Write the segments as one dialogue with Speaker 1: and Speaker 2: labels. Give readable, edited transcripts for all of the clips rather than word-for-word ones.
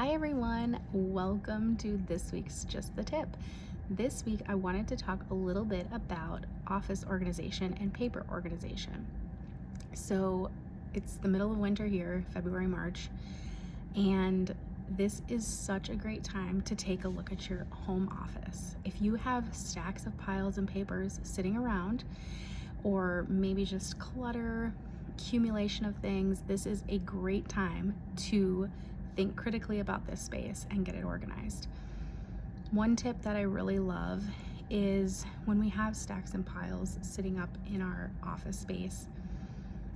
Speaker 1: Hi everyone, welcome to this week's Just the Tip. This week I wanted to talk a little bit about office organization and paper organization. So it's the middle of winter here, February, March, and this is such a great time to take a look at your home office. If you have stacks of piles and papers sitting around, or maybe just clutter, accumulation of things, this is a great time to think critically about this space and get it organized. One tip that I really love is when we have stacks and piles sitting up in our office space,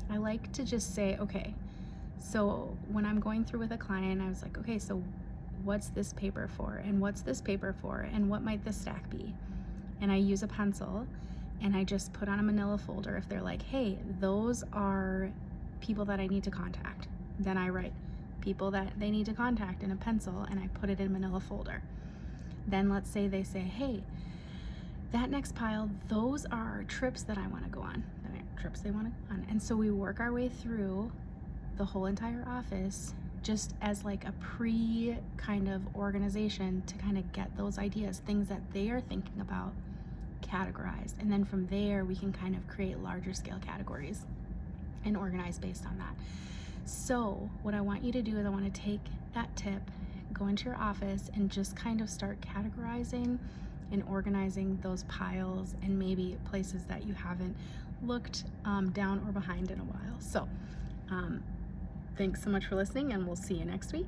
Speaker 1: I like to just say, okay, so when I'm going through with a client, I was like, okay, so what's this paper for? And what's this paper for? And what might this stack be? And I use a pencil and I just put on a manila folder. If they're like, hey, those are people that I need to contact, then I write people that they need to contact in a pencil and I put it in a manila folder. Then let's say they say, hey, that next pile, those are trips that I want to go on, trips they want to go on. And so we work our way through the whole entire office just as like a pre kind of organization to kind of get those ideas, things that they are thinking about, categorized. And then from there, we can kind of create larger scale categories and organize based on that. So what I want you to do is I want to take that tip, go into your office and just kind of start categorizing and organizing those piles and maybe places that you haven't looked down or behind in a while. So thanks so much for listening, and we'll see you next week.